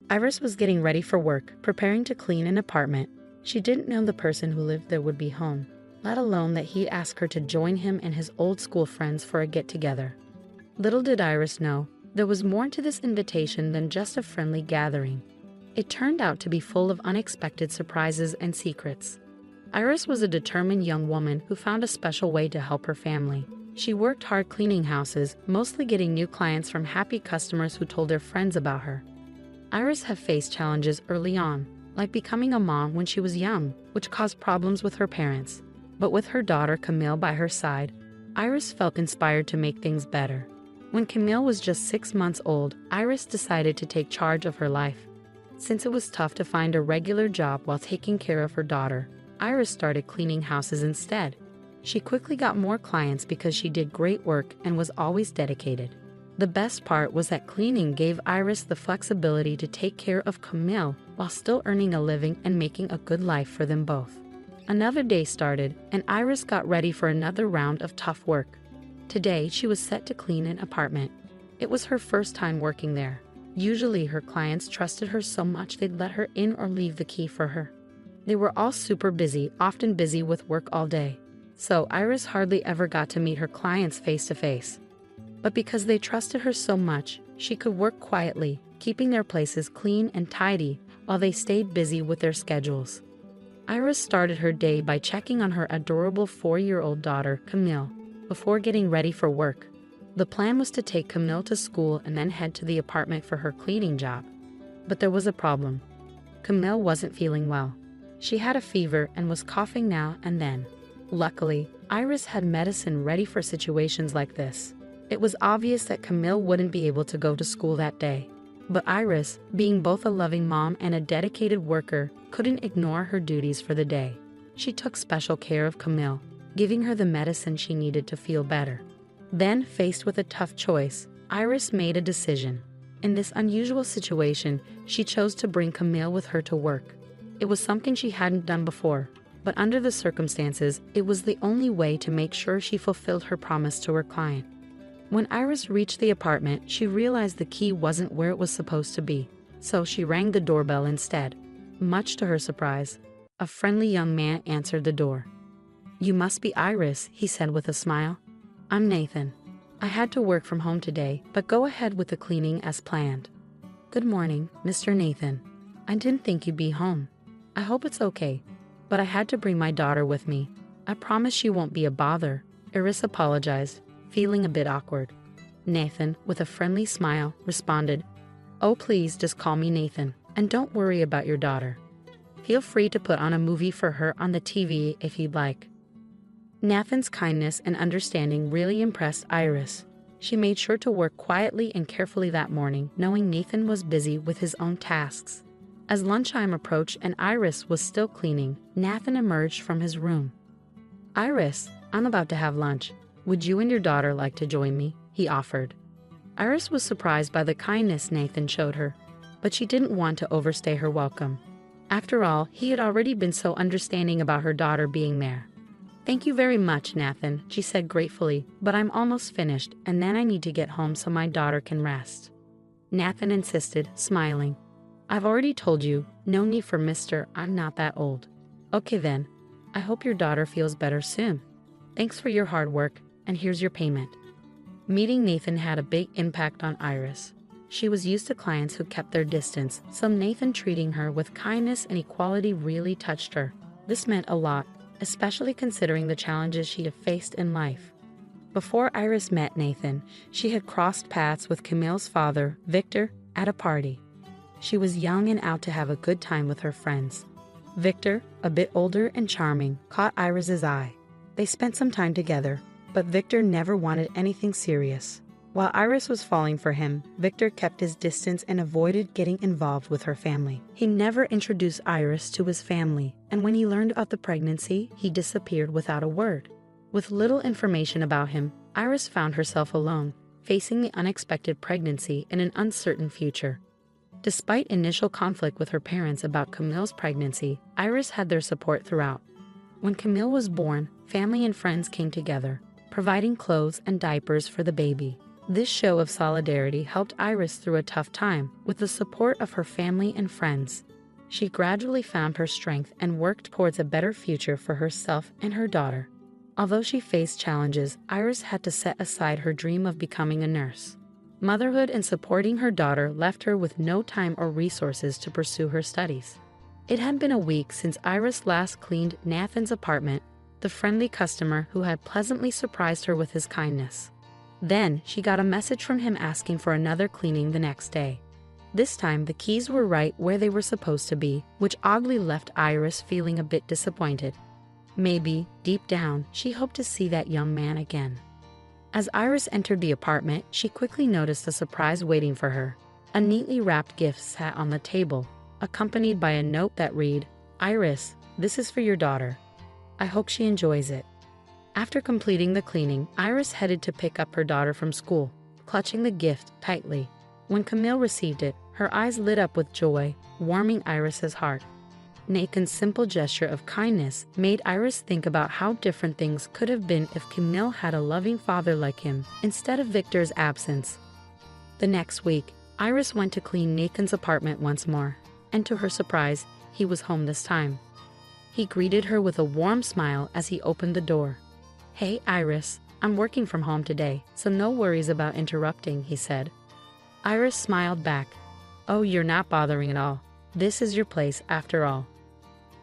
Iris was getting ready for work, preparing to clean an apartment. She didn't know the person who lived there would be home, let alone that he'd ask her to join him and his old school friends for a get-together. Little did Iris know, there was more to this invitation than just a friendly gathering. It turned out to be full of unexpected surprises and secrets. Iris was a determined young woman who found a special way to help her family. She worked hard cleaning houses, mostly getting new clients from happy customers who told their friends about her. Iris had faced challenges early on, like becoming a mom when she was young, which caused problems with her parents. But with her daughter Camille by her side, Iris felt inspired to make things better. When Camille was just 6 months old, Iris decided to take charge of her life. Since it was tough to find a regular job while taking care of her daughter, Iris started cleaning houses instead. She quickly got more clients because she did great work and was always dedicated. The best part was that cleaning gave Iris the flexibility to take care of Camille while still earning a living and making a good life for them both. Another day started, and Iris got ready for another round of tough work. Today, she was set to clean an apartment. It was her first time working there. Usually, her clients trusted her so much they'd let her in or leave the key for her. They were all super busy, often busy with work all day. So Iris hardly ever got to meet her clients face to face. But because they trusted her so much, she could work quietly, keeping their places clean and tidy while they stayed busy with their schedules. Iris started her day by checking on her adorable 4-year-old daughter, Camille, before getting ready for work. The plan was to take Camille to school and then head to the apartment for her cleaning job. But there was a problem. Camille wasn't feeling well. She had a fever and was coughing now and then. Luckily, Iris had medicine ready for situations like this. It was obvious that Camille wouldn't be able to go to school that day. But Iris, being both a loving mom and a dedicated worker, couldn't ignore her duties for the day. She took special care of Camille, giving her the medicine she needed to feel better. Then, faced with a tough choice, Iris made a decision. In this unusual situation, she chose to bring Camille with her to work. It was something she hadn't done before, but under the circumstances, it was the only way to make sure she fulfilled her promise to her client. When Iris reached the apartment, she realized the key wasn't where it was supposed to be, so she rang the doorbell instead. Much to her surprise, a friendly young man answered the door. "You must be Iris," he said with a smile. "I'm Nathan. I had to work from home today, but go ahead with the cleaning as planned." "Good morning, Mr. Nathan. I didn't think you'd be home. I hope it's okay, but I had to bring my daughter with me. I promise she won't be a bother," Iris apologized, feeling a bit awkward. Nathan, with a friendly smile, responded, "Oh, please just call me Nathan, and don't worry about your daughter. Feel free to put on a movie for her on the TV if you'd like." Nathan's kindness and understanding really impressed Iris. She made sure to work quietly and carefully that morning, knowing Nathan was busy with his own tasks. As lunchtime approached and Iris was still cleaning, Nathan emerged from his room. "Iris, I'm about to have lunch. Would you and your daughter like to join me?" he offered. Iris was surprised by the kindness Nathan showed her, but she didn't want to overstay her welcome. After all, he had already been so understanding about her daughter being there. "Thank you very much, Nathan," she said gratefully, "but I'm almost finished, and then I need to get home so my daughter can rest." Nathan insisted, smiling. "I've already told you, no need for Mr. I'm not that old." "Okay then. I hope your daughter feels better soon. Thanks for your hard work, and here's your payment." Meeting Nathan had a big impact on Iris. She was used to clients who kept their distance, so Nathan treating her with kindness and equality really touched her. This meant a lot, especially considering the challenges she had faced in life. Before Iris met Nathan, she had crossed paths with Camille's father, Victor, at a party. She was young and out to have a good time with her friends. Victor, a bit older and charming, caught Iris's eye. They spent some time together, but Victor never wanted anything serious. While Iris was falling for him, Victor kept his distance and avoided getting involved with her family. He never introduced Iris to his family, and when he learned about the pregnancy, he disappeared without a word. With little information about him, Iris found herself alone, facing the unexpected pregnancy in an uncertain future. Despite initial conflict with her parents about Camille's pregnancy, Iris had their support throughout. When Camille was born, family and friends came together, providing clothes and diapers for the baby. This show of solidarity helped Iris through a tough time with the support of her family and friends. She gradually found her strength and worked towards a better future for herself and her daughter. Although she faced challenges, Iris had to set aside her dream of becoming a nurse. Motherhood and supporting her daughter left her with no time or resources to pursue her studies. It had been a week since Iris last cleaned Nathan's apartment, the friendly customer who had pleasantly surprised her with his kindness. Then, she got a message from him asking for another cleaning the next day. This time, the keys were right where they were supposed to be, which oddly left Iris feeling a bit disappointed. Maybe, deep down, she hoped to see that young man again. As Iris entered the apartment, she quickly noticed a surprise waiting for her. A neatly wrapped gift sat on the table, accompanied by a note that read, "Iris, this is for your daughter. I hope she enjoys it." After completing the cleaning, Iris headed to pick up her daughter from school, clutching the gift tightly. When Camille received it, her eyes lit up with joy, warming Iris's heart. Nathan's simple gesture of kindness made Iris think about how different things could have been if Camille had a loving father like him, instead of Victor's absence. The next week, Iris went to clean Nathan's apartment once more, and to her surprise, he was home this time. He greeted her with a warm smile as he opened the door. "Hey, Iris, I'm working from home today, so no worries about interrupting," he said. Iris smiled back. "Oh, you're not bothering at all. This is your place after all."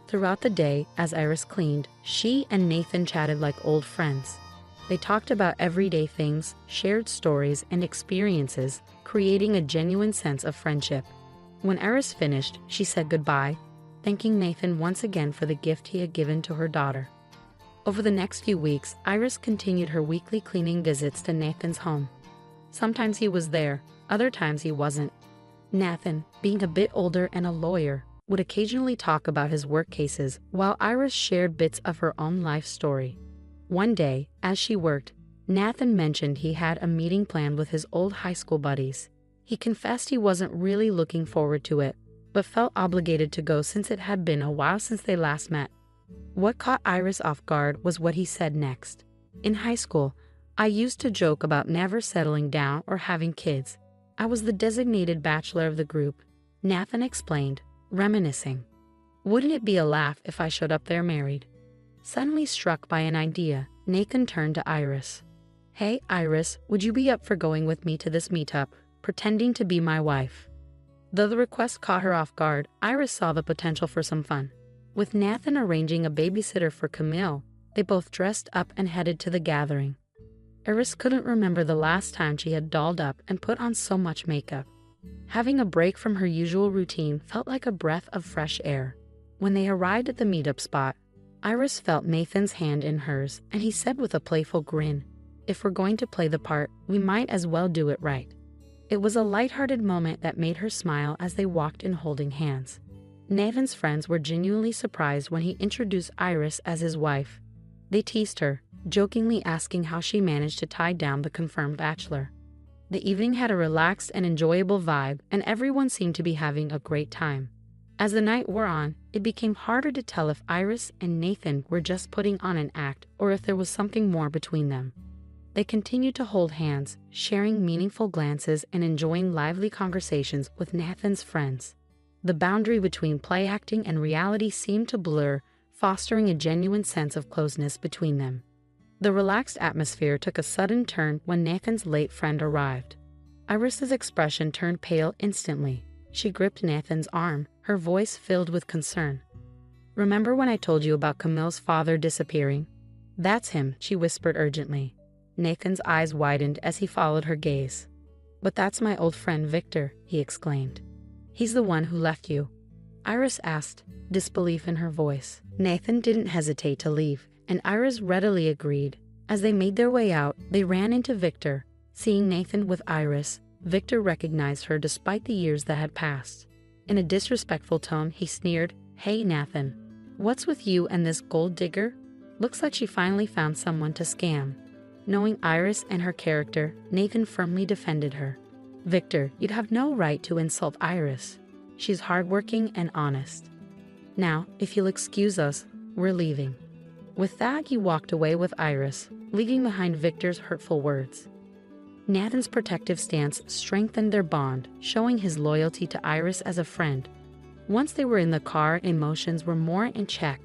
Throughout the day, as Iris cleaned, she and Nathan chatted like old friends. They talked about everyday things, shared stories and experiences, creating a genuine sense of friendship. When Iris finished, she said goodbye, thanking Nathan once again for the gift he had given to her daughter. Over the next few weeks, Iris continued her weekly cleaning visits to Nathan's home. Sometimes he was there, other times he wasn't. Nathan, being a bit older and a lawyer, would occasionally talk about his work cases, while Iris shared bits of her own life story. One day, as she worked, Nathan mentioned he had a meeting planned with his old high school buddies. He confessed he wasn't really looking forward to it, but felt obligated to go since it had been a while since they last met. What caught Iris off guard was what he said next. "In high school, I used to joke about never settling down or having kids. I was the designated bachelor of the group," Nathan explained, reminiscing. "Wouldn't it be a laugh if I showed up there married?" Suddenly struck by an idea, Nathan turned to Iris. "Hey, Iris, would you be up for going with me to this meetup, pretending to be my wife?" Though the request caught her off guard, Iris saw the potential for some fun. With Nathan arranging a babysitter for Camille, they both dressed up and headed to the gathering. Iris couldn't remember the last time she had dolled up and put on so much makeup. Having a break from her usual routine felt like a breath of fresh air. When they arrived at the meetup spot, Iris felt Nathan's hand in hers, and he said with a playful grin, "If we're going to play the part, we might as well do it right." It was a lighthearted moment that made her smile as they walked in holding hands. Nathan's friends were genuinely surprised when he introduced Iris as his wife. They teased her, jokingly asking how she managed to tie down the confirmed bachelor. The evening had a relaxed and enjoyable vibe, and everyone seemed to be having a great time. As the night wore on, it became harder to tell if Iris and Nathan were just putting on an act or if there was something more between them. They continued to hold hands, sharing meaningful glances and enjoying lively conversations with Nathan's friends. The boundary between play acting and reality seemed to blur, fostering a genuine sense of closeness between them. The relaxed atmosphere took a sudden turn when Nathan's late friend arrived. Iris's expression turned pale instantly. She gripped Nathan's arm, her voice filled with concern. "Remember when I told you about Camille's father disappearing?" "That's him," she whispered urgently. Nathan's eyes widened as he followed her gaze. "But that's my old friend Victor," he exclaimed. "He's the one who left you?" Iris asked, disbelief in her voice. Nathan didn't hesitate to leave, and Iris readily agreed. As they made their way out, they ran into Victor. Seeing Nathan with Iris, Victor recognized her despite the years that had passed. In a disrespectful tone, he sneered, "Hey, Nathan. What's with you and this gold digger? Looks like she finally found someone to scam." Knowing Iris and her character, Nathan firmly defended her. "Victor, you'd have no right to insult Iris. She's hardworking and honest. Now, if you'll excuse us, we're leaving." With that, he walked away with Iris, leaving behind Victor's hurtful words. Nathan's protective stance strengthened their bond, showing his loyalty to Iris as a friend. Once they were in the car, emotions were more in check.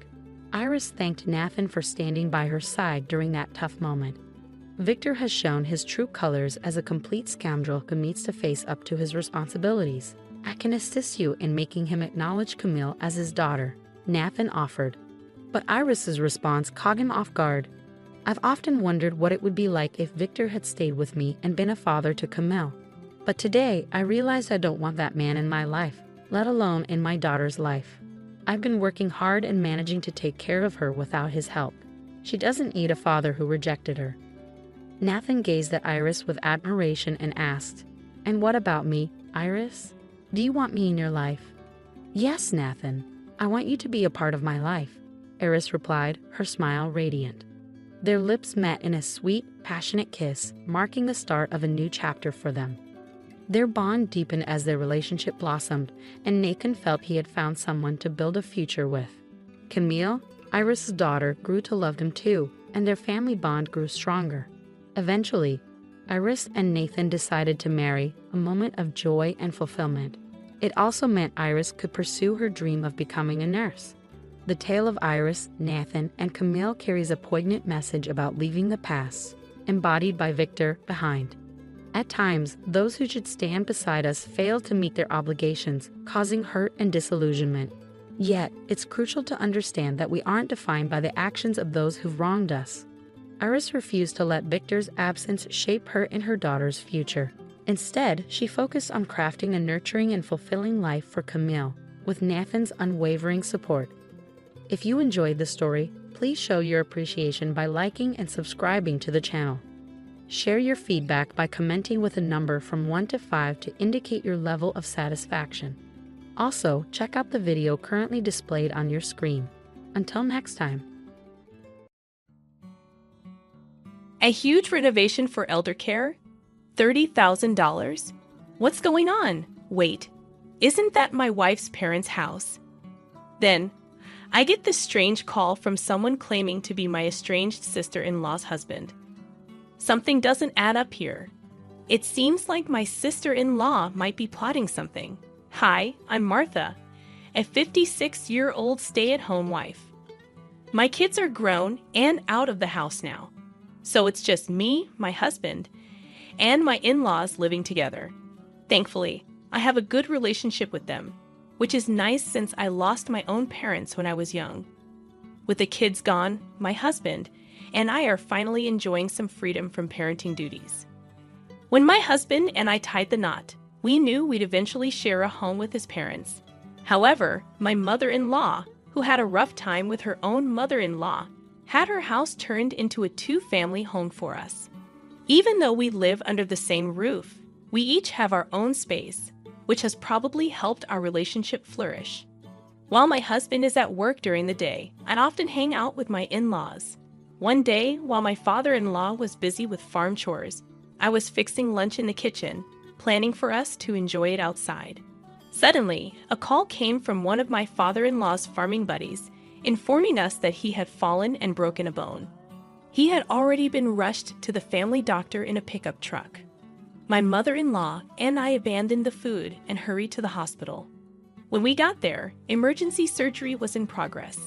Iris thanked Nathan for standing by her side during that tough moment. Victor has shown his true colors as a complete scoundrel who needs to face up to his responsibilities. I can assist you in making him acknowledge Camille as his daughter, Nathan offered. But Iris's response caught him off guard. I've often wondered what it would be like if Victor had stayed with me and been a father to Camille. But today, I realized I don't want that man in my life, let alone in my daughter's life. I've been working hard and managing to take care of her without his help. She doesn't need a father who rejected her. Nathan gazed at Iris with admiration and asked, "And what about me, Iris? Do you want me in your life?" "Yes, Nathan. I want you to be a part of my life," Iris replied, her smile radiant. Their lips met in a sweet, passionate kiss, marking the start of a new chapter for them. Their bond deepened as their relationship blossomed, and Nathan felt he had found someone to build a future with. Camille, Iris's daughter, grew to love him too, and their family bond grew stronger. Eventually, Iris and Nathan decided to marry, a moment of joy and fulfillment. It also meant Iris could pursue her dream of becoming a nurse. The tale of Iris, Nathan, and Camille carries a poignant message about leaving the past, embodied by Victor, behind. At times, those who should stand beside us fail to meet their obligations, causing hurt and disillusionment. Yet, it's crucial to understand that we aren't defined by the actions of those who've wronged us. Iris refused to let Victor's absence shape her and her daughter's future. Instead, she focused on crafting a nurturing and fulfilling life for Camille, with Nathan's unwavering support. If you enjoyed the story, please show your appreciation by liking and subscribing to the channel. Share your feedback by commenting with a number from 1 to 5 to indicate your level of satisfaction. Also, check out the video currently displayed on your screen. Until next time. A huge renovation for elder care? $30,000? What's going on? Wait, isn't that my wife's parents' house? Then, I get this strange call from someone claiming to be my estranged sister-in-law's husband. Something doesn't add up here. It seems like my sister-in-law might be plotting something. Hi, I'm Martha, a 56-year-old stay-at-home wife. My kids are grown and out of the house now, so it's just me, my husband, and my in-laws living together. Thankfully, I have a good relationship with them, which is nice since I lost my own parents when I was young. With the kids gone, my husband and I are finally enjoying some freedom from parenting duties. When my husband and I tied the knot, we knew we'd eventually share a home with his parents. However, my mother-in-law, who had a rough time with her own mother-in-law, had her house turned into a two-family home for us. Even though we live under the same roof, we each have our own space, which has probably helped our relationship flourish. While my husband is at work during the day, I often hang out with my in-laws. One day, while my father-in-law was busy with farm chores, I was fixing lunch in the kitchen, planning for us to enjoy it outside. Suddenly, a call came from one of my father-in-law's farming buddies, informing us that he had fallen and broken a bone. He had already been rushed to the family doctor in a pickup truck. My mother-in-law and I abandoned the food and hurried to the hospital. When we got there, emergency surgery was in progress.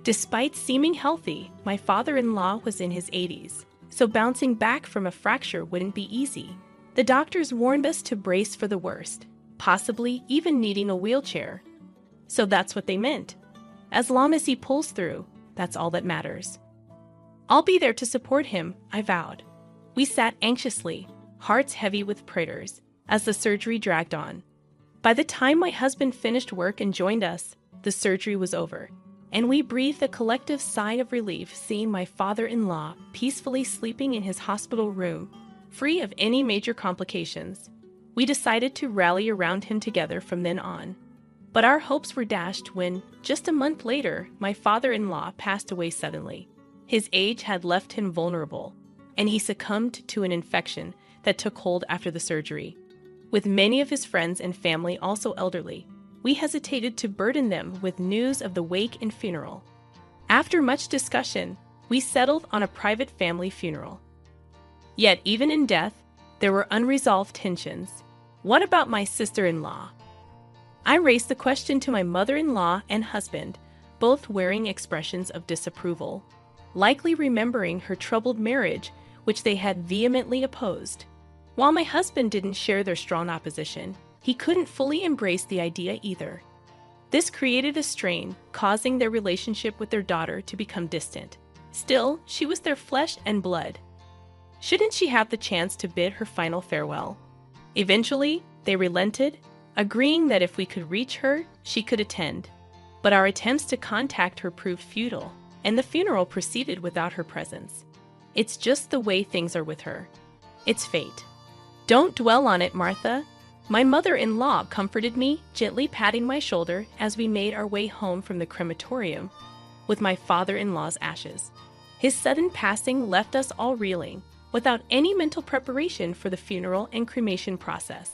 Despite seeming healthy, my father-in-law was in his 80s, so bouncing back from a fracture wouldn't be easy. The doctors warned us to brace for the worst, possibly even needing a wheelchair. So that's what they meant. As long as he pulls through, that's all that matters. I'll be there to support him, I vowed. We sat anxiously, hearts heavy with prayers, as the surgery dragged on. By the time my husband finished work and joined us, the surgery was over, and we breathed a collective sigh of relief seeing my father-in-law peacefully sleeping in his hospital room, free of any major complications. We decided to rally around him together from then on. But our hopes were dashed when, just a month later, my father-in-law passed away suddenly. His age had left him vulnerable, and he succumbed to an infection that took hold after the surgery. With many of his friends and family also elderly, we hesitated to burden them with news of the wake and funeral. After much discussion, we settled on a private family funeral. Yet even in death, There were unresolved tensions. What about my sister-in-law? I raised the question to my mother-in-law and husband, both wearing expressions of disapproval, likely remembering her troubled marriage, which they had vehemently opposed. While my husband didn't share their strong opposition, he couldn't fully embrace the idea either. This created a strain, causing their relationship with their daughter to become distant. Still, she was their flesh and blood. Shouldn't she have the chance to bid her final farewell? Eventually, they relented, agreeing that if we could reach her, she could attend. But our attempts to contact her proved futile, and the funeral proceeded without her presence. It's just the way things are with her. It's fate. Don't dwell on it, Martha. My mother-in-law comforted me, gently patting my shoulder as we made our way home from the crematorium with my father-in-law's ashes. His sudden passing left us all reeling, without any mental preparation for the funeral and cremation process.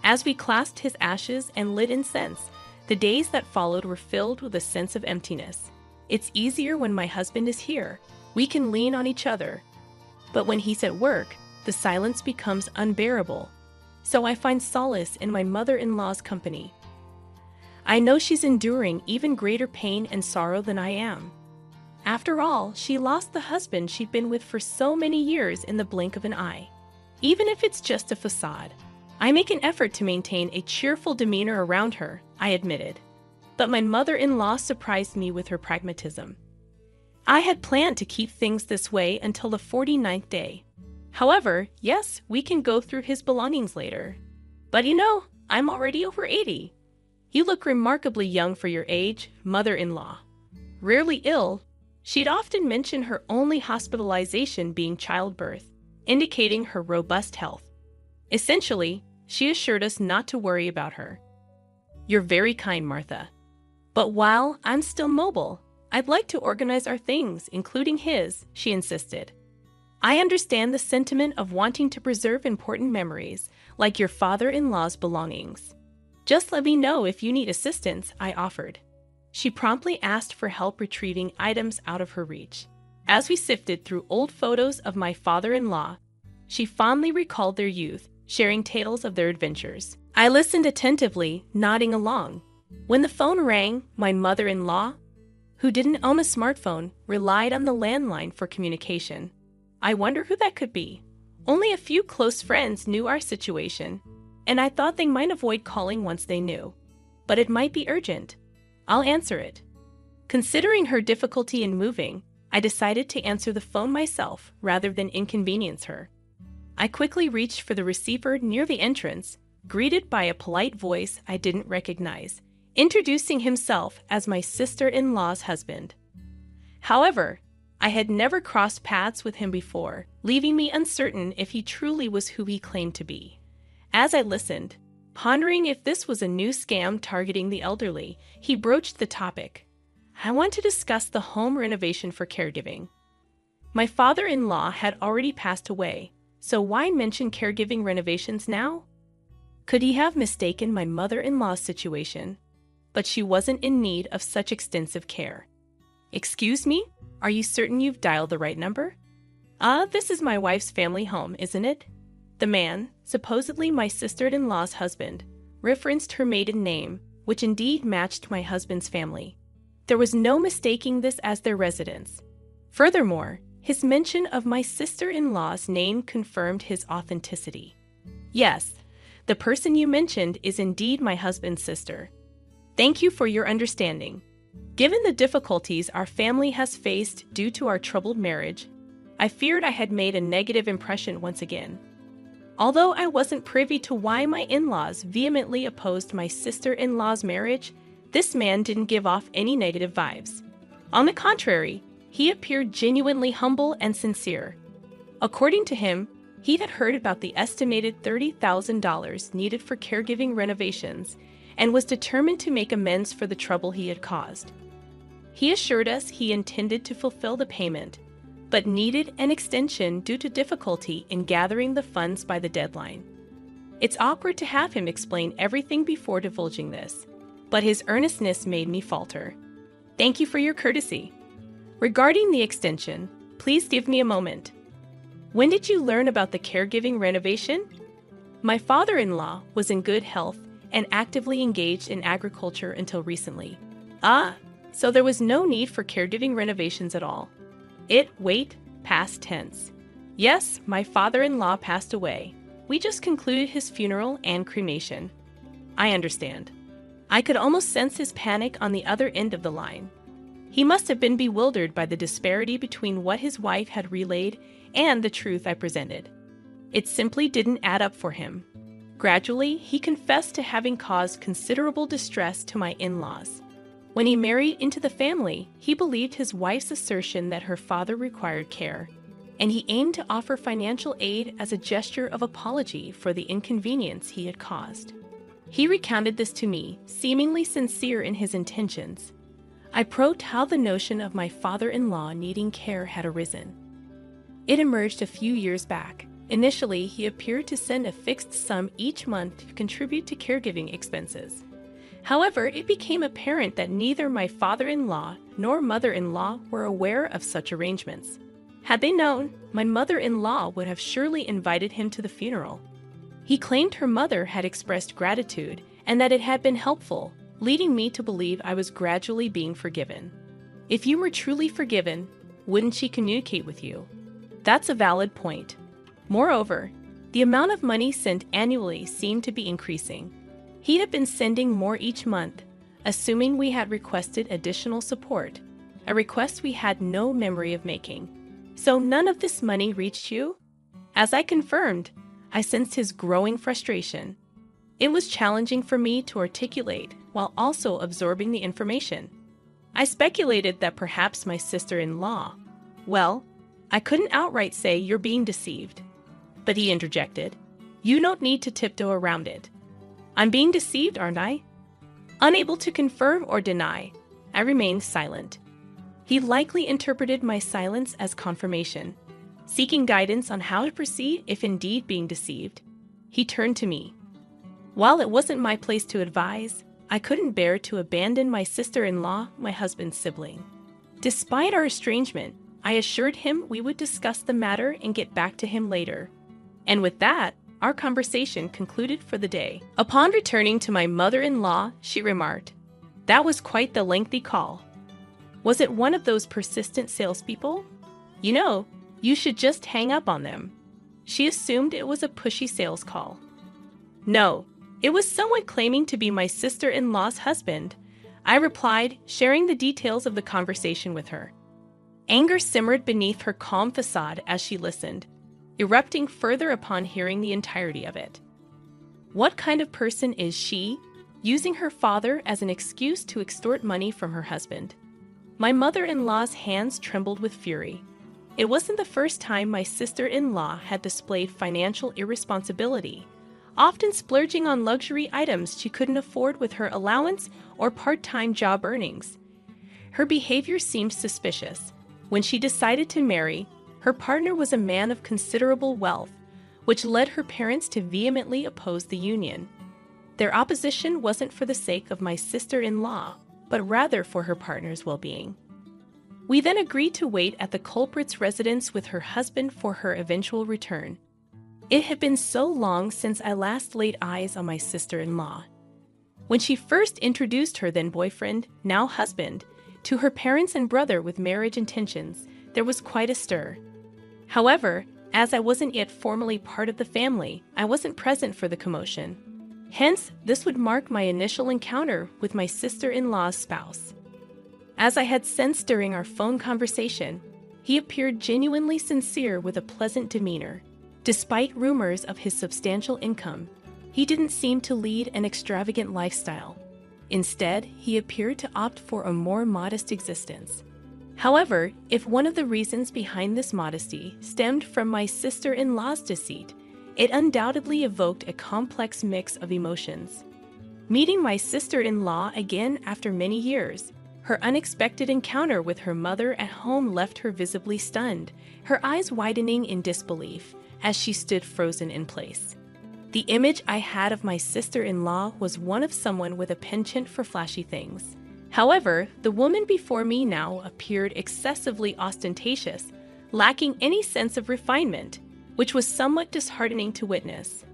As we clasped his ashes and lit incense, the days that followed were filled with a sense of emptiness. It's easier when my husband is here. We can lean on each other. But when he's at work, the silence becomes unbearable. So I find solace in my mother-in-law's company. I know she's enduring even greater pain and sorrow than I am. After all, she lost the husband she'd been with for so many years in the blink of an eye. Even if it's just a facade, I make an effort to maintain a cheerful demeanor around her, I admitted. But my mother-in-law surprised me with her pragmatism. I had planned to keep things this way until the 49th day. However, yes, we can go through his belongings later. But I'm already over 80. You look remarkably young for your age, mother-in-law. Rarely ill, she'd often mention her only hospitalization being childbirth, indicating her robust health. Essentially, she assured us not to worry about her. You're very kind, Martha. But while I'm still mobile, I'd like to organize our things, including his, she insisted. I understand the sentiment of wanting to preserve important memories, like your father-in-law's belongings. Just let me know if you need assistance, I offered. She promptly asked for help retrieving items out of her reach. As we sifted through old photos of my father-in-law, she fondly recalled their youth, sharing tales of their adventures. I listened attentively, nodding along. When the phone rang, my mother-in-law, who didn't own a smartphone, relied on the landline for communication. I wonder who that could be. Only a few close friends knew our situation, and I thought they might avoid calling once they knew. But it might be urgent. I'll answer it. Considering her difficulty in moving, I decided to answer the phone myself rather than inconvenience her. I quickly reached for the receiver near the entrance, greeted by a polite voice I didn't recognize, introducing himself as my sister-in-law's husband. However, I had never crossed paths with him before, leaving me uncertain if he truly was who he claimed to be. As I listened, pondering if this was a new scam targeting the elderly, he broached the topic. I want to discuss the home renovation for caregiving. My father-in-law had already passed away, so why mention caregiving renovations now? Could he have mistaken my mother-in-law's situation? But she wasn't in need of such extensive care. Excuse me? Are you certain you've dialed the right number? This is my wife's family home, isn't it? The man, supposedly my sister-in-law's husband, referenced her maiden name, which indeed matched my husband's family. There was no mistaking this as their residence. Furthermore, his mention of my sister-in-law's name confirmed his authenticity. Yes, the person you mentioned is indeed my husband's sister. Thank you for your understanding. Given the difficulties our family has faced due to our troubled marriage, I feared I had made a negative impression once again. Although I wasn't privy to why my in-laws vehemently opposed my sister-in-law's marriage, this man didn't give off any negative vibes. On the contrary, he appeared genuinely humble and sincere. According to him, he had heard about the estimated $30,000 needed for caregiving renovations and was determined to make amends for the trouble he had caused. He assured us he intended to fulfill the payment, but needed an extension due to difficulty in gathering the funds by the deadline. It's awkward to have him explain everything before divulging this, but his earnestness made me falter. Thank you for your courtesy. Regarding the extension, please give me a moment. When did you learn about the caregiving renovation? My father-in-law was in good health and actively engaged in agriculture until recently. Ah, so there was no need for caregiving renovations at all. Past tense. Yes, my father-in-law passed away. We just concluded his funeral and cremation. I understand. I could almost sense his panic on the other end of the line. He must have been bewildered by the disparity between what his wife had relayed and the truth I presented. It simply didn't add up for him. Gradually, he confessed to having caused considerable distress to my in-laws. When he married into the family, he believed his wife's assertion that her father required care, and he aimed to offer financial aid as a gesture of apology for the inconvenience he had caused. He recounted this to me, seemingly sincere in his intentions. I probed how the notion of my father-in-law needing care had arisen. It emerged a few years back. Initially, he appeared to send a fixed sum each month to contribute to caregiving expenses. However, it became apparent that neither my father-in-law nor mother-in-law were aware of such arrangements. Had they known, my mother-in-law would have surely invited him to the funeral. He claimed her mother had expressed gratitude and that it had been helpful, leading me to believe I was gradually being forgiven. If you were truly forgiven, wouldn't she communicate with you? That's a valid point. Moreover, the amount of money sent annually seemed to be increasing. He'd have been sending more each month, assuming we had requested additional support, a request we had no memory of making. So none of this money reached you? As I confirmed, I sensed his growing frustration. It was challenging for me to articulate while also absorbing the information. I speculated that perhaps my sister-in-law. Well, I couldn't outright say you're being deceived. But he interjected, "You don't need to tiptoe around it. I'm being deceived, aren't I?" Unable to confirm or deny, I remained silent. He likely interpreted my silence as confirmation. Seeking guidance on how to proceed if indeed being deceived, he turned to me. While it wasn't my place to advise, I couldn't bear to abandon my sister-in-law, my husband's sibling. Despite our estrangement, I assured him we would discuss the matter and get back to him later. And with that, our conversation concluded for the day. Upon returning to my mother-in-law, she remarked, "That was quite the lengthy call. Was it one of those persistent salespeople? You know, you should just hang up on them." She assumed it was a pushy sales call. No, it was someone claiming to be my sister-in-law's husband. I replied, sharing the details of the conversation with her. Anger simmered beneath her calm facade as she listened, erupting further upon hearing the entirety of it. What kind of person is she, using her father as an excuse to extort money from her husband? My mother-in-law's hands trembled with fury. It wasn't the first time my sister-in-law had displayed financial irresponsibility, often splurging on luxury items she couldn't afford with her allowance or part-time job earnings. Her behavior seemed suspicious. When she decided to marry, her partner was a man of considerable wealth, which led her parents to vehemently oppose the union. Their opposition wasn't for the sake of my sister-in-law, but rather for her partner's well-being. We then agreed to wait at the culprit's residence with her husband for her eventual return. It had been so long since I last laid eyes on my sister-in-law. When she first introduced her then-boyfriend, now husband, to her parents and brother with marriage intentions, there was quite a stir. However, as I wasn't yet formally part of the family, I wasn't present for the commotion. Hence, this would mark my initial encounter with my sister-in-law's spouse. As I had sensed during our phone conversation, he appeared genuinely sincere with a pleasant demeanor. Despite rumors of his substantial income, he didn't seem to lead an extravagant lifestyle. Instead, he appeared to opt for a more modest existence. However, if one of the reasons behind this modesty stemmed from my sister-in-law's deceit, it undoubtedly evoked a complex mix of emotions. Meeting my sister-in-law again after many years, her unexpected encounter with her mother at home left her visibly stunned, her eyes widening in disbelief as she stood frozen in place. The image I had of my sister-in-law was one of someone with a penchant for flashy things. However, the woman before me now appeared excessively ostentatious, lacking any sense of refinement, which was somewhat disheartening to witness.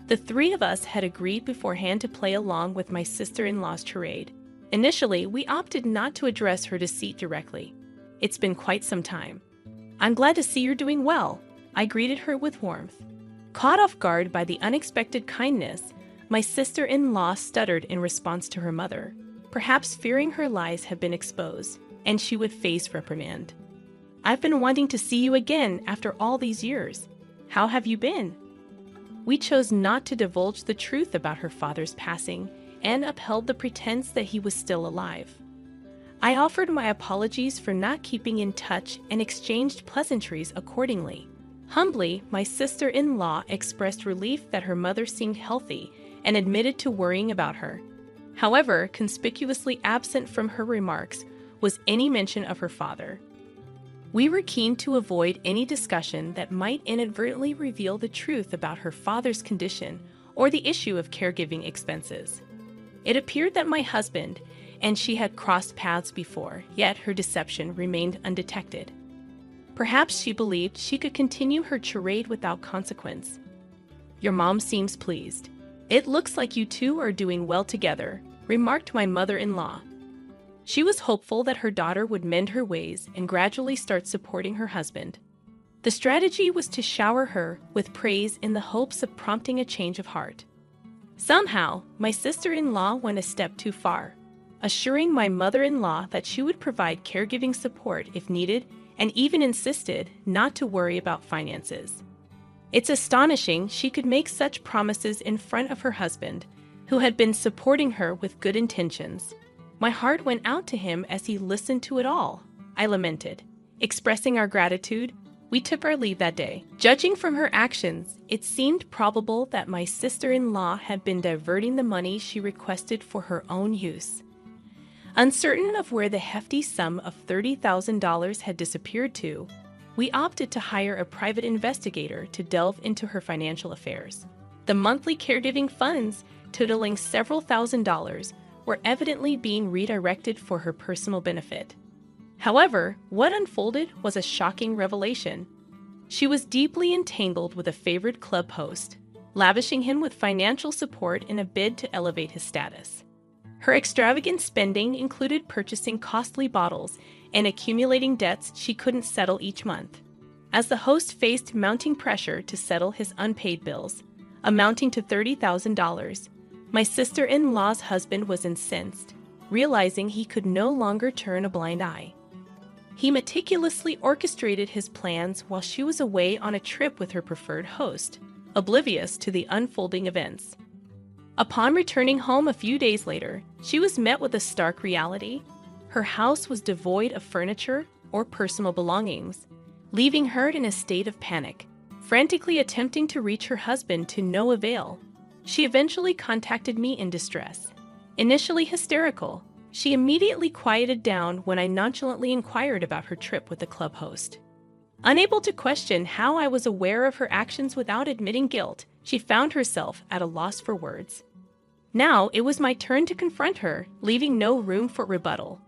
The three of us had agreed beforehand to play along with my sister-in-law's charade. Initially, we opted not to address her deceit directly. It's been quite some time. "I'm glad to see you're doing well," I greeted her with warmth. Caught off guard by the unexpected kindness, my sister-in-law stuttered in response to her mother, perhaps fearing her lies had been exposed, and she would face reprimand. "I've been wanting to see you again after all these years. How have you been?" We chose not to divulge the truth about her father's passing and upheld the pretense that he was still alive. I offered my apologies for not keeping in touch and exchanged pleasantries accordingly. Humbly, my sister-in-law expressed relief that her mother seemed healthy and admitted to worrying about her. However, conspicuously absent from her remarks was any mention of her father. We were keen to avoid any discussion that might inadvertently reveal the truth about her father's condition or the issue of caregiving expenses. It appeared that my husband and she had crossed paths before, yet her deception remained undetected. Perhaps she believed she could continue her charade without consequence. "Your mom seems pleased. It looks like you two are doing well together," remarked my mother-in-law. She was hopeful that her daughter would mend her ways and gradually start supporting her husband. The strategy was to shower her with praise in the hopes of prompting a change of heart. Somehow, my sister-in-law went a step too far, assuring my mother-in-law that she would provide caregiving support if needed and even insisted not to worry about finances. It's astonishing she could make such promises in front of her husband, who had been supporting her with good intentions. My heart went out to him as he listened to it all, I lamented. Expressing our gratitude, we took our leave that day. Judging from her actions, it seemed probable that my sister-in-law had been diverting the money she requested for her own use. Uncertain of where the hefty sum of $30,000 had disappeared to, we opted to hire a private investigator to delve into her financial affairs. The monthly caregiving funds, totaling several $1,000s, were evidently being redirected for her personal benefit. However, what unfolded was a shocking revelation. She was deeply entangled with a favorite club host, lavishing him with financial support in a bid to elevate his status. Her extravagant spending included purchasing costly bottles and accumulating debts she couldn't settle each month. As the host faced mounting pressure to settle his unpaid bills, amounting to $30,000, my sister-in-law's husband was incensed, realizing he could no longer turn a blind eye. He meticulously orchestrated his plans while she was away on a trip with her preferred host, oblivious to the unfolding events. Upon returning home a few days later, she was met with a stark reality. Her house was devoid of furniture or personal belongings, leaving her in a state of panic. Frantically attempting to reach her husband to no avail, she eventually contacted me in distress. Initially hysterical, she immediately quieted down when I nonchalantly inquired about her trip with the club host. Unable to question how I was aware of her actions without admitting guilt, she found herself at a loss for words. Now it was my turn to confront her, leaving no room for rebuttal.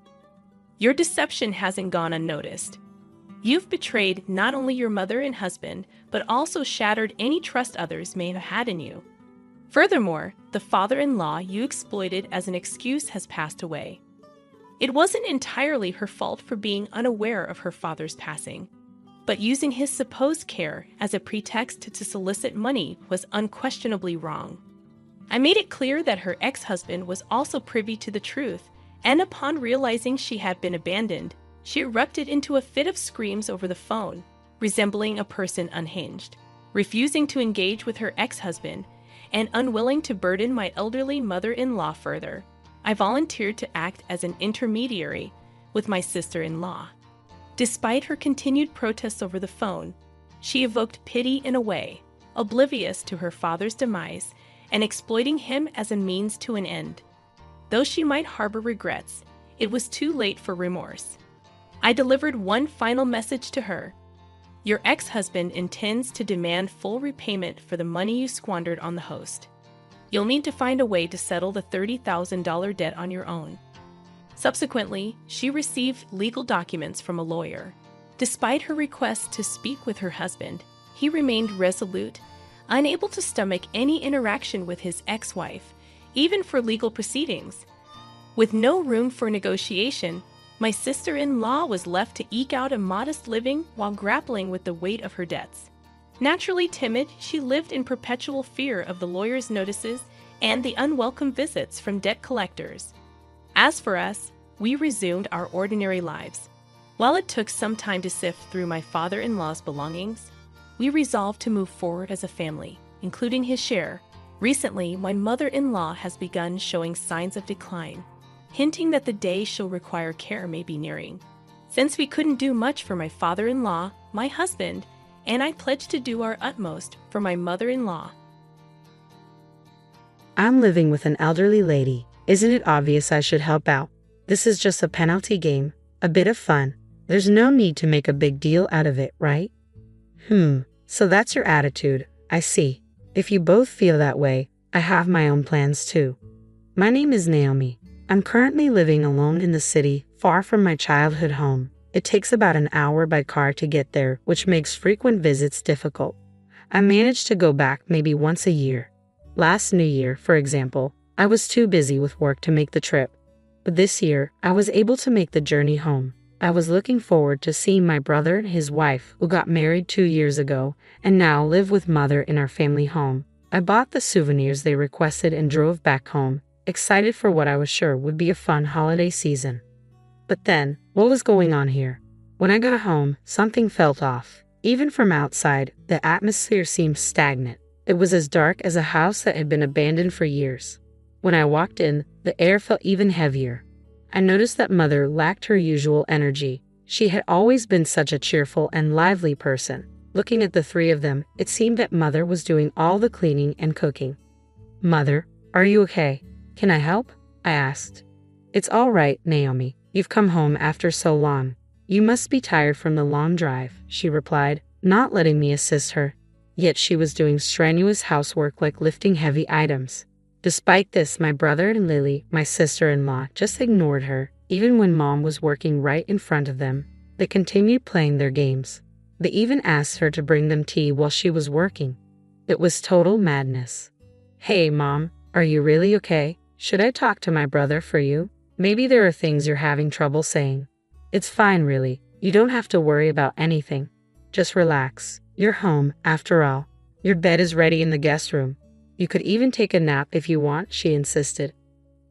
"Your deception hasn't gone unnoticed. You've betrayed not only your mother and husband, but also shattered any trust others may have had in you. Furthermore, the father-in-law you exploited as an excuse has passed away. It wasn't entirely her fault for being unaware of her father's passing, but using his supposed care as a pretext to solicit money was unquestionably wrong. I made it clear that her ex-husband was also privy to the truth, and upon realizing she had been abandoned, she erupted into a fit of screams over the phone, resembling a person unhinged. Refusing to engage with her ex-husband, and unwilling to burden my elderly mother-in-law further, I volunteered to act as an intermediary with my sister-in-law. Despite her continued protests over the phone, she evoked pity in a way, oblivious to her father's demise and exploiting him as a means to an end. Though she might harbor regrets, it was too late for remorse. I delivered one final message to her. Your ex-husband intends to demand full repayment for the money you squandered on the host. You'll need to find a way to settle the $30,000 debt on your own. Subsequently, she received legal documents from a lawyer, Despite her request to speak with her husband, he remained resolute, unable to stomach any interaction with his ex-wife, even for legal proceedings. With no room for negotiation, my sister-in-law was left to eke out a modest living while grappling with the weight of her debts. Naturally timid, she lived in perpetual fear of the lawyer's notices and the unwelcome visits from debt collectors. As for us, we resumed our ordinary lives. While it took some time to sift through my father-in-law's belongings, we resolved to move forward as a family, including his share. Recently, my mother-in-law has begun showing signs of decline, hinting that the day she'll require care may be nearing. Since we couldn't do much for my father-in-law, my husband, and I pledged to do our utmost for my mother-in-law. I'm living with an elderly lady. Isn't it obvious I should help out? This is just a penalty game, a bit of fun. There's no need to make a big deal out of it, right? So that's your attitude. I see. If you both feel that way, I have my own plans too. My name is Naomi. I'm currently living alone in the city, far from my childhood home. It takes about an hour by car to get there, which makes frequent visits difficult. I manage to go back maybe once a year. Last New Year, for example, I was too busy with work to make the trip. But this year, I was able to make the journey home. I was looking forward to seeing my brother and his wife, who got married 2 years ago, and now live with mother in our family home. I bought the souvenirs they requested and drove back home, excited for what I was sure would be a fun holiday season. But then, what was going on here? When I got home, something felt off. Even from outside, the atmosphere seemed stagnant. It was as dark as a house that had been abandoned for years. When I walked in, the air felt even heavier. I noticed that mother lacked her usual energy. She had always been such a cheerful and lively person. Looking at the three of them, it seemed that mother was doing all the cleaning and cooking. "Mother, are you okay? Can I help?" I asked. "It's all right, Naomi. You've come home after so long. You must be tired from the long drive," she replied, not letting me assist her. Yet she was doing strenuous housework like lifting heavy items. Despite this, my brother and Lily, my sister-in-law, just ignored her. Even when Mom was working right in front of them, they continued playing their games. They even asked her to bring them tea while she was working. It was total madness. "Hey, Mom, are you really okay? Should I talk to my brother for you? Maybe there are things you're having trouble saying." "It's fine, really. You don't have to worry about anything. Just relax. You're home, after all. Your bed is ready in the guest room. You could even take a nap if you want," she insisted.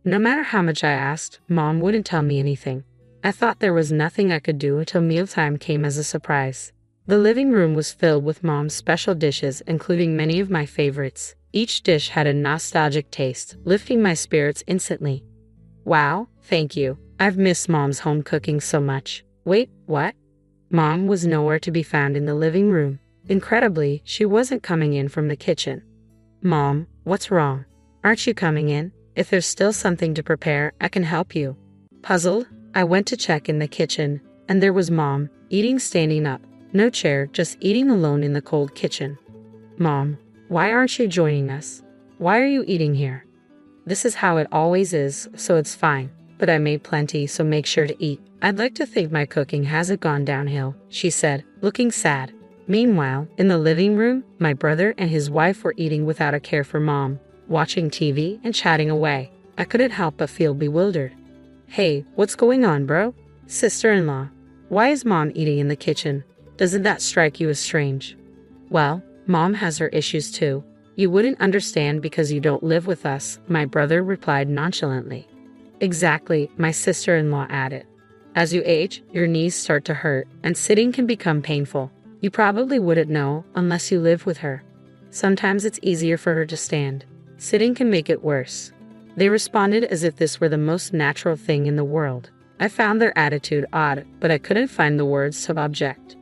No matter how much I asked, Mom wouldn't tell me anything. I thought there was nothing I could do until mealtime came as a surprise. The living room was filled with Mom's special dishes, including many of my favorites. Each dish had a nostalgic taste, lifting my spirits instantly. "Wow, thank you. I've missed Mom's home cooking so much." "Wait, what?" Mom was nowhere to be found in the living room. Incredibly, she wasn't coming in from the kitchen. "Mom, what's wrong? Aren't you coming in? If there's still something to prepare, I can help you." Puzzled, I went to check in the kitchen, and there was Mom, eating standing up. No chair, just eating alone in the cold kitchen. "Mom, why aren't you joining us? Why are you eating here?" "This is how it always is, so it's fine. But I made plenty, so make sure to eat. I'd like to think my cooking hasn't gone downhill," she said, looking sad. Meanwhile, in the living room, my brother and his wife were eating without a care for Mom, watching TV and chatting away. I couldn't help but feel bewildered. "Hey, what's going on, bro? Sister-in-law, why is Mom eating in the kitchen? Doesn't that strike you as strange?" "Well, Mom has her issues too. You wouldn't understand because you don't live with us," my brother replied nonchalantly. "Exactly," my sister-in-law added. "As you age, your knees start to hurt, and sitting can become painful. You probably wouldn't know unless you live with her. Sometimes it's easier for her to stand. Sitting can make it worse." They responded as if this were the most natural thing in the world. I found their attitude odd, but I couldn't find the words to object.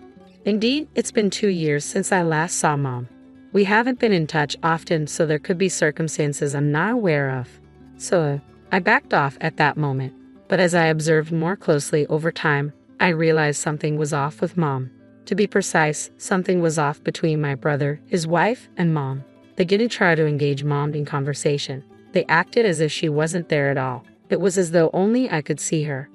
Indeed, it's been 2 years since I last saw Mom. We haven't been in touch often, so there could be circumstances I'm not aware of. So, I backed off at that moment. But as I observed more closely over time, I realized something was off with Mom. To be precise, something was off between my brother, his wife, and Mom. They didn't try to engage Mom in conversation. They acted as if she wasn't there at all. It was as though only I could see her.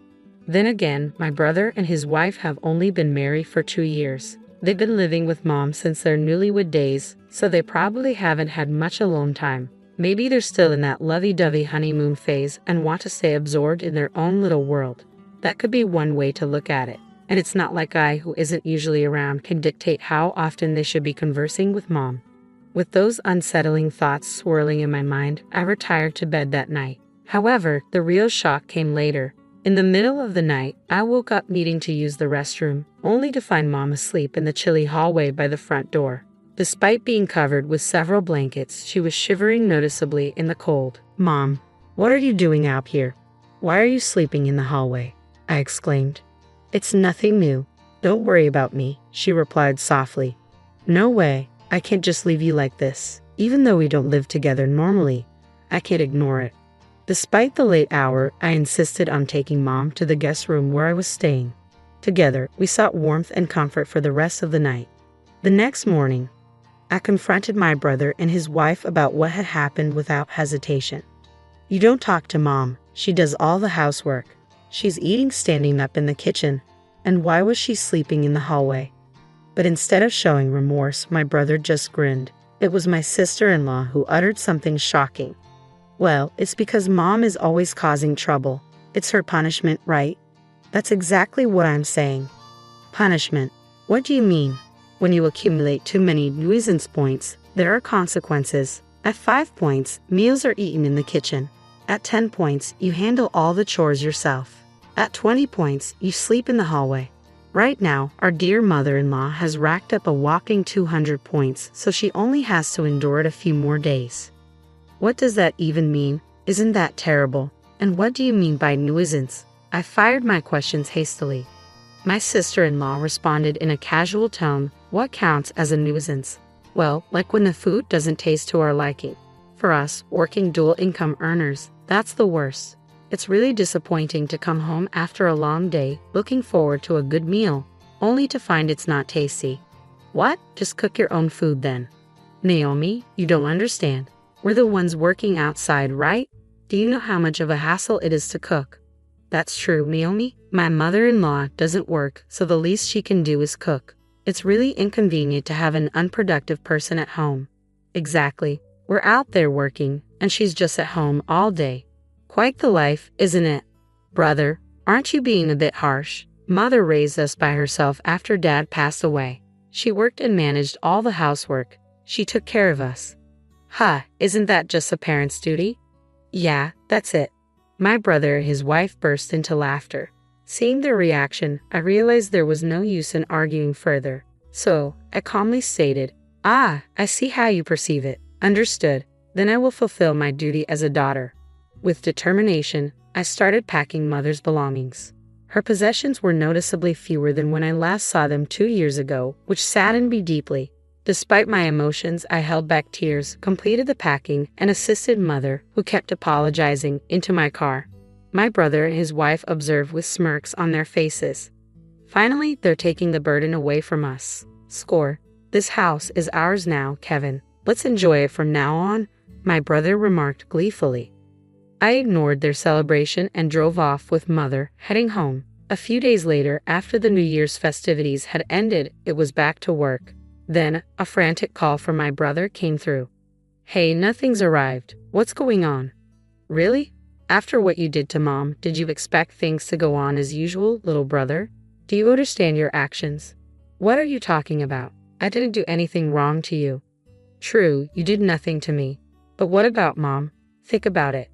Then again, my brother and his wife have only been married for 2 years. They've been living with mom since their newlywed days, so they probably haven't had much alone time. Maybe they're still in that lovey-dovey honeymoon phase and want to stay absorbed in their own little world. That could be one way to look at it. And it's not like I, who isn't usually around, can dictate how often they should be conversing with mom. With those unsettling thoughts swirling in my mind, I retired to bed that night. However, the real shock came later. In the middle of the night, I woke up needing to use the restroom, only to find mom asleep in the chilly hallway by the front door. Despite being covered with several blankets, she was shivering noticeably in the cold. "Mom, what are you doing out here? Why are you sleeping in the hallway?" I exclaimed. "It's nothing new. Don't worry about me," she replied softly. "No way. I can't just leave you like this. Even though we don't live together normally, I can't ignore it." Despite the late hour, I insisted on taking mom to the guest room where I was staying. Together, we sought warmth and comfort for the rest of the night. The next morning, I confronted my brother and his wife about what had happened without hesitation. "You don't talk to mom. She does all the housework. She's eating standing up in the kitchen. And why was she sleeping in the hallway?" But instead of showing remorse, my brother just grinned. It was my sister-in-law who uttered something shocking. "Well, it's because mom is always causing trouble. It's her punishment, right?" "That's exactly what I'm saying." "Punishment? What do you mean?" "When you accumulate too many nuisance points, there are consequences. At 5 points, meals are eaten in the kitchen. At 10 points, you handle all the chores yourself. At 20 points, you sleep in the hallway. Right now, our dear mother-in-law has racked up a whopping 200 points, so she only has to endure it a few more days." "What does that even mean? Isn't that terrible? And what do you mean by nuisance?" I fired my questions hastily. My sister-in-law responded in a casual tone. "What counts as a nuisance?" "Well, like when the food doesn't taste to our liking. For us, working dual-income earners, that's the worst. It's really disappointing to come home after a long day, looking forward to a good meal, only to find it's not tasty." "What? Just cook your own food then." "Naomi, you don't understand. We're the ones working outside, right? Do you know how much of a hassle it is to cook?" "That's true, Naomi. My mother-in-law doesn't work, so the least she can do is cook. It's really inconvenient to have an unproductive person at home." "Exactly. We're out there working, and she's just at home all day. Quite the life, isn't it?" "Brother, aren't you being a bit harsh? Mother raised us by herself after Dad passed away. She worked and managed all the housework. She took care of us." Isn't that just a parent's duty?" "Yeah, that's it." My brother and his wife burst into laughter. Seeing their reaction, I realized there was no use in arguing further. So, I calmly stated, "I see how you perceive it. Understood. Then I will fulfill my duty as a daughter." With determination, I started packing mother's belongings. Her possessions were noticeably fewer than when I last saw them 2 years ago, which saddened me deeply. Despite my emotions, I held back tears, completed the packing, and assisted mother, who kept apologizing, into my car. My brother and his wife observed with smirks on their faces. "Finally, they're taking the burden away from us. Score. This house is ours now, Kevin. Let's enjoy it from now on," my brother remarked gleefully. I ignored their celebration and drove off with mother, heading home. A few days later, after the New Year's festivities had ended, it was back to work. Then, a frantic call from my brother came through. "Hey, nothing's arrived. What's going on?" "Really? After what you did to mom, did you expect things to go on as usual, little brother? Do you understand your actions?" "What are you talking about? I didn't do anything wrong to you." "True, you did nothing to me. But what about mom? Think about it."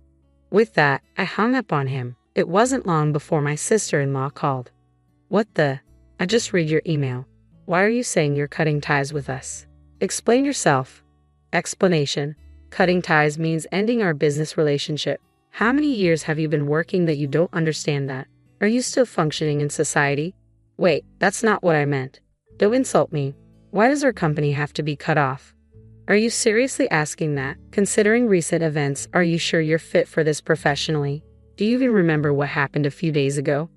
With that, I hung up on him. It wasn't long before my sister-in-law called. "What the? I just read your email. Why are you saying you're cutting ties with us? Explain yourself." Explanation. Cutting ties means ending our business relationship. How many years have you been working that you don't understand that? Are you still functioning in society? Wait, that's not what I meant. Don't insult me. Why does our company have to be cut off? Are you seriously asking that? Considering recent events, are you sure you're fit for this professionally? Do you even remember what happened a few days ago?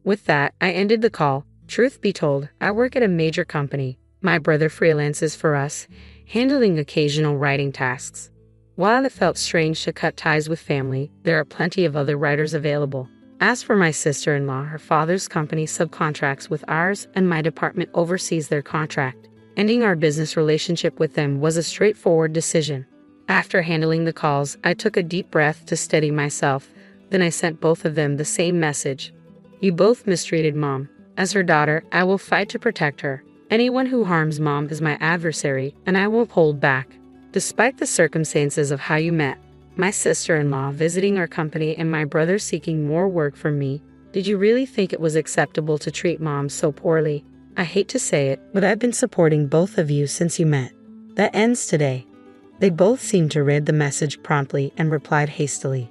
With that, I ended the call. Truth be told, I work at a major company. My brother freelances for us, handling occasional writing tasks. While it felt strange to cut ties with family, there are plenty of other writers available. As for my sister-in-law, her father's company subcontracts with ours and my department oversees their contract. Ending our business relationship with them was a straightforward decision. After handling the calls, I took a deep breath to steady myself. Then I sent both of them the same message. You both mistreated Mom. As her daughter, I will fight to protect her. Anyone who harms Mom is my adversary, and I won't hold back. Despite the circumstances of how you met, my sister-in-law visiting our company and my brother seeking more work from me, did you really think it was acceptable to treat Mom so poorly? I hate to say it, but I've been supporting both of you since you met. That ends today. They both seemed to read the message promptly and replied hastily.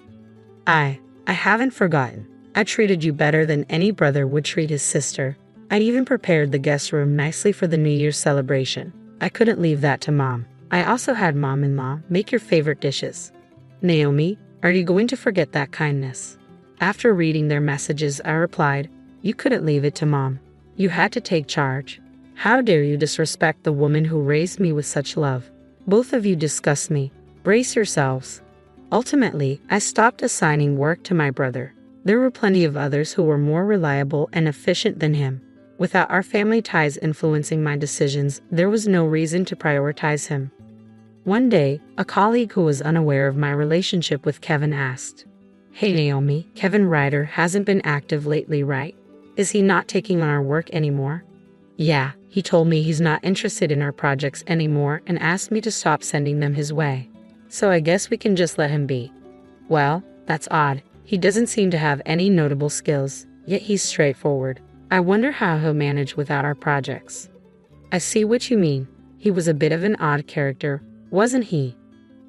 I haven't forgotten. I treated you better than any brother would treat his sister. I even prepared the guest room nicely for the New Year's celebration. I couldn't leave that to Mom. I also had Mom-in-law make your favorite dishes. Naomi, are you going to forget that kindness? After reading their messages, I replied, you couldn't leave it to Mom. You had to take charge. How dare you disrespect the woman who raised me with such love? Both of you disgust me. Brace yourselves. Ultimately, I stopped assigning work to my brother. There were plenty of others who were more reliable and efficient than him. Without our family ties influencing my decisions, there was no reason to prioritize him. One day, a colleague who was unaware of my relationship with Kevin asked, Hey Naomi, Kevin Ryder hasn't been active lately, right? Is he not taking on our work anymore? Yeah, he told me he's not interested in our projects anymore and asked me to stop sending them his way. So I guess we can just let him be. Well, that's odd. He doesn't seem to have any notable skills, yet he's straightforward. I wonder how he'll manage without our projects. I see what you mean. He was a bit of an odd character, wasn't he?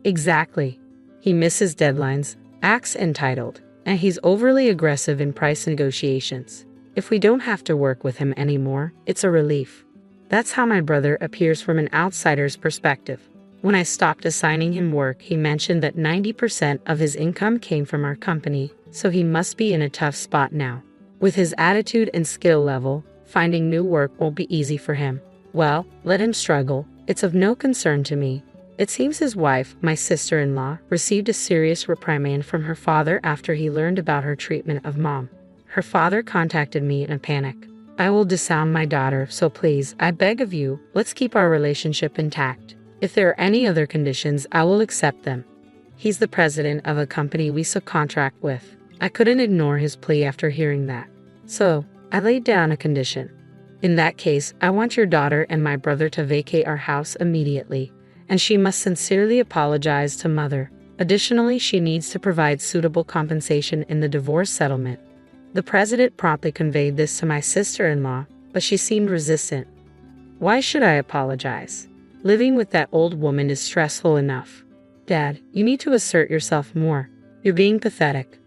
Exactly. He misses deadlines, acts entitled, and he's overly aggressive in price negotiations. If we don't have to work with him anymore, it's a relief. That's how my brother appears from an outsider's perspective. When I stopped assigning him work, he mentioned that 90% of his income came from our company, so he must be in a tough spot now. With his attitude and skill level, finding new work won't be easy for him. Well, let him struggle. It's of no concern to me. It seems his wife, my sister-in-law, received a serious reprimand from her father after he learned about her treatment of Mom. Her father contacted me in a panic. I will disown my daughter, so please, I beg of you, let's keep our relationship intact. If there are any other conditions, I will accept them. He's the president of a company we subcontract with. I couldn't ignore his plea after hearing that. So, I laid down a condition. In that case, I want your daughter and my brother to vacate our house immediately, and she must sincerely apologize to Mother. Additionally, she needs to provide suitable compensation in the divorce settlement. The president promptly conveyed this to my sister-in-law, but she seemed resistant. Why should I apologize? Living with that old woman is stressful enough. Dad, you need to assert yourself more. You're being pathetic.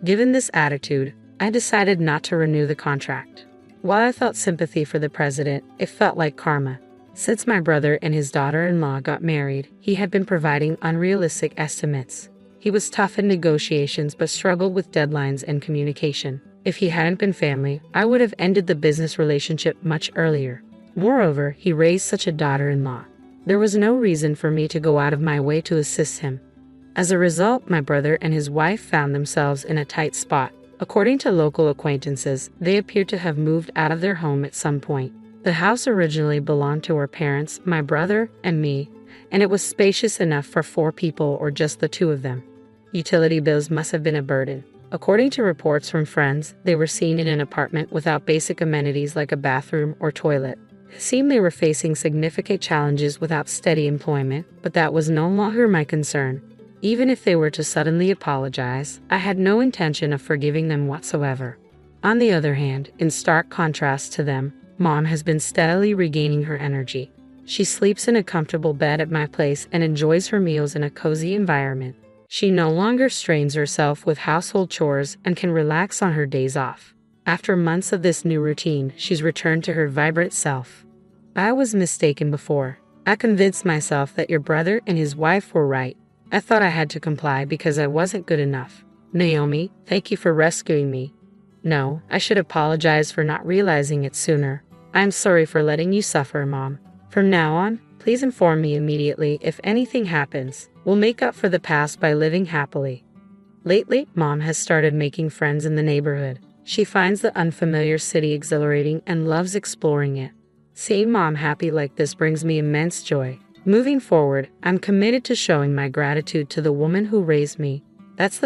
Given this attitude, I decided not to renew the contract. While I felt sympathy for the president, it felt like karma. Since my brother and his daughter-in-law got married, he had been providing unrealistic estimates. He was tough in negotiations but struggled with deadlines and communication. If he hadn't been family, I would have ended the business relationship much earlier. Moreover, he raised such a daughter-in-law. There was no reason for me to go out of my way to assist him. As a result, my brother and his wife found themselves in a tight spot. According to local acquaintances, they appeared to have moved out of their home at some point. The house originally belonged to our parents, my brother, and me, and it was spacious enough for 4 people or just the 2 of them. Utility bills must have been a burden. According to reports from friends, they were seen in an apartment without basic amenities like a bathroom or toilet. It seemed they were facing significant challenges without steady employment, but that was no longer my concern. Even if they were to suddenly apologize, I had no intention of forgiving them whatsoever. On the other hand, in stark contrast to them, Mom has been steadily regaining her energy. She sleeps in a comfortable bed at my place and enjoys her meals in a cozy environment. She no longer strains herself with household chores and can relax on her days off. After months of this new routine, she's returned to her vibrant self. I was mistaken before. I convinced myself that your brother and his wife were right. I thought I had to comply because I wasn't good enough. Naomi, thank you for rescuing me. No, I should apologize for not realizing it sooner. I'm sorry for letting you suffer, Mom. From now on, please inform me immediately if anything happens. We'll make up for the past by living happily. Lately, Mom has started making friends in the neighborhood. She finds the unfamiliar city exhilarating and loves exploring it. Seeing Mom happy like this brings me immense joy. Moving forward, I'm committed to showing my gratitude to the woman who raised me. That's the